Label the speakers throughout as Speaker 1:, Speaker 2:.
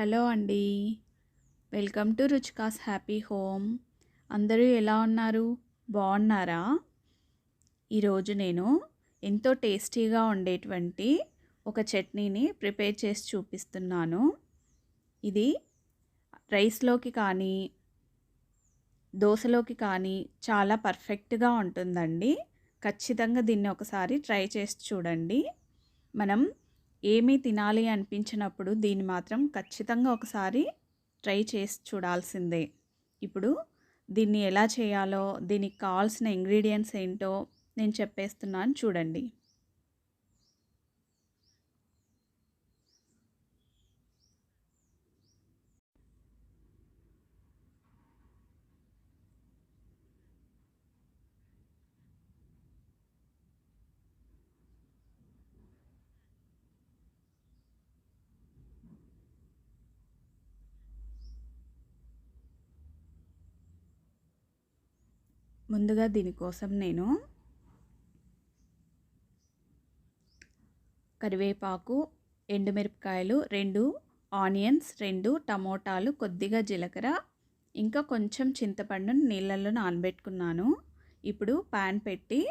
Speaker 1: Hello అండి. Welcome to Ruchika's happy home. అందరూ ఎలా ఉన్నారు? బాగున్నారా? ఈరోజు నేను ఎంతో టేస్టీగా ఉండేటువంటి ఒక చట్నీని ప్రిపేర్ చేసి చూపిస్తున్నాను. ఇది రైస్లోకి కానీ దోశలోకి కానీ చాలా పర్ఫెక్ట్గా ఉంటుందండి. ఖచ్చితంగా దీన్ని ఒకసారి ట్రై చేసి చూడండి. మనం ఏమీ తినాలి అనిపించినప్పుడు దీన్ని మాత్రం ఖచ్చితంగా ఒకసారి ట్రై చేసి చూడాల్సిందే. ఇప్పుడు దీన్ని ఎలా చేయాలో, దీనికి కావాల్సిన ఇంగ్రీడియంట్స్ ఏంటో నేను చెప్పేస్తున్నాను చూడండి. ముందుగా దీనికోసం నేను కరివేపాకు, ఎండుమిరపకాయలు 2, ఆనియన్స్ 2, టమోటాలు, కొద్దిగా జీలకర్ర, ఇంకా కొంచెం చింతపండును నీళ్ళల్లో నానబెట్టుకున్నాను. ఇప్పుడు ప్యాన్ పెట్టి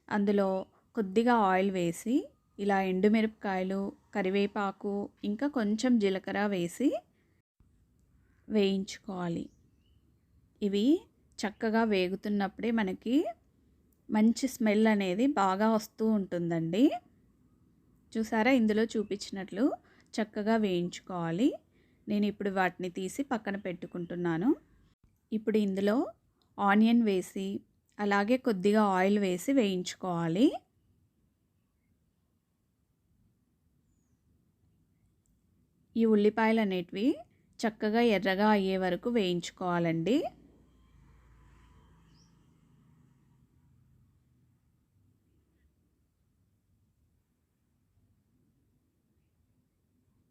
Speaker 1: అందులో కొద్దిగా ఆయిల్ వేసి ఇలా ఎండుమిరపకాయలు, కరివేపాకు, ఇంకా కొంచెం జీలకర్ర వేసి వేయించుకోవాలి. ఇవి చక్కగా వేగుతున్నప్పుడే మనకి మంచి స్మెల్ అనేది బాగా వస్తూ ఉంటుందండి. చూసారా, ఇందులో చూపించినట్లు చక్కగా వేయించుకోవాలి. నేను ఇప్పుడు వాటిని తీసి పక్కన పెట్టుకుంటున్నాను. ఇప్పుడు ఇందులో ఆనియన్ వేసి అలాగే కొద్దిగా ఆయిల్ వేసి వేయించుకోవాలి. ఈ ఉల్లిపాయలు అనేటివి చక్కగా ఎర్రగా అయ్యే వరకు వేయించుకోవాలండి.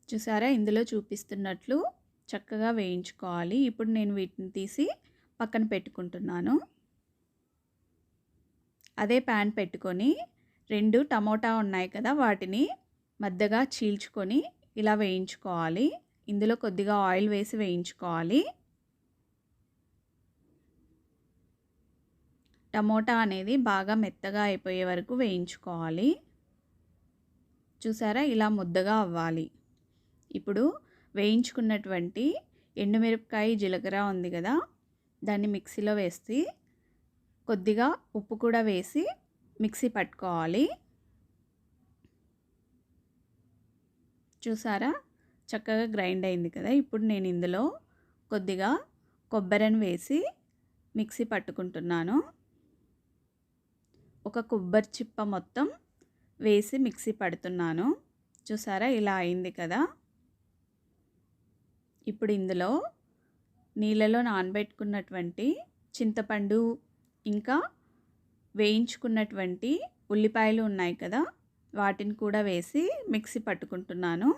Speaker 1: చూసారా, ఇందులో చూపిస్తున్నట్లు చక్కగా వేయించుకోవాలి. ఇప్పుడు నేను వీటిని తీసి పక్కన పెట్టుకుంటున్నాను. అదే ప్యాన్ పెట్టుకొని 2 టమోటా ఉన్నాయి కదా, వాటిని మధ్యగా చీల్చుకొని ఇలా వేయించుకోవాలి. ఇందులో కొద్దిగా ఆయిల్ వేసి వేయించుకోవాలి. టమోటా అనేది బాగా మెత్తగా అయిపోయే వరకు వేయించుకోవాలి. చూసారా, ఇలా ముద్దగా అవ్వాలి. ఇప్పుడు వేయించుకున్నటువంటి ఎండుమిరపకాయ, జీలకర్ర ఉంది కదా, దాన్ని మిక్సీలో వేసి కొద్దిగా ఉప్పు కూడా వేసి మిక్సీ పట్టుకోవాలి. చూసారా, చక్కగా గ్రైండ్ అయింది కదా. ఇప్పుడు నేను ఇందులో కొద్దిగా కొబ్బరిని వేసి మిక్సీ పట్టుకుంటున్నాను. ఒక కొబ్బరి చిప్ప మొత్తం వేసి మిక్సీ పడుతున్నాను. చూసారా, ఇలా అయింది కదా. ఇప్పుడు ఇందులో నీళ్ళలో నానబెట్టుకున్నటువంటి చింతపండు, ఇంకా వేయించుకున్నటువంటి ఉల్లిపాయలు ఉన్నాయి కదా, వాటిని కూడా వేసి మిక్సీ పట్టుకుంటున్నాను.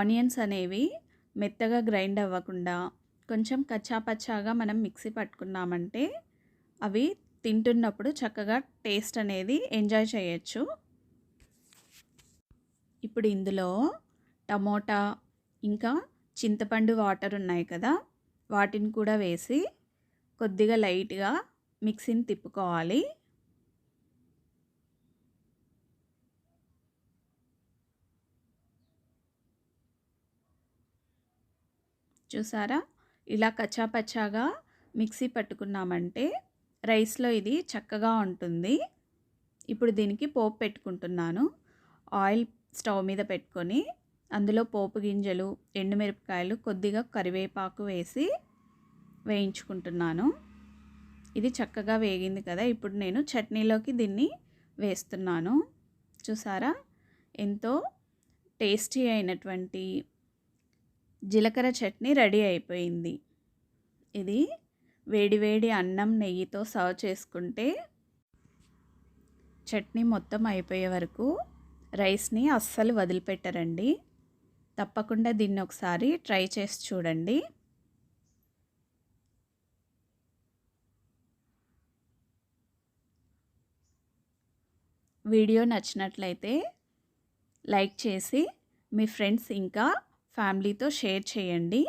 Speaker 1: ఆనియన్స్ అనేవి మెత్తగా గ్రైండ్ అవ్వకుండా కొంచెం కచ్చాపచ్చాగా మనం మిక్సీ పట్టుకున్నామంటే అవి తింటున్నప్పుడు చక్కగా టేస్ట్ అనేది ఎంజాయ్ చేయొచ్చు. ఇప్పుడు ఇందులో టమోటా, ఇంకా చింతపండు వాటర్ ఉన్నాయి కదా, వాటిని కూడా వేసి కొద్దిగా లైట్గా మిక్సీని తిప్పుకోవాలి. చూసారా, ఇలా కచ్చాపచ్చాగా మిక్సీ పట్టుకున్నామంటే రైస్లో ఇది చక్కగా ఉంటుంది. ఇప్పుడు దీనికి పోపు పెట్టుకుంటున్నాను. ఆయిల్ స్టవ్ మీద పెట్టుకొని అందులో పోపు గింజలు, ఎండుమిరపకాయలు, కొద్దిగా కరివేపాకు వేసి వేయించుకుంటున్నాను. ఇది చక్కగా వేగింది కదా. ఇప్పుడు నేను చట్నీలోకి దీన్ని వేస్తున్నాను. చూసారా, ఎంతో టేస్టీ అయినటువంటి జీలకర్ర చట్నీ రెడీ అయిపోయింది. ఇది వేడివేడి అన్నం నెయ్యితో సర్వ్ చేసుకుంటే చట్నీ మొత్తం అయిపోయే వరకు రైస్ని అస్సలు వదిలిపెట్టరండి. తప్పకుండా దీన్ని ఒకసారి ట్రై చేసి చూడండి. వీడియో నచ్చినట్లయితే లైక్ చేసి మీ ఫ్రెండ్స్ ఇంకా ఫ్యామిలీతో షేర్ చేయండి.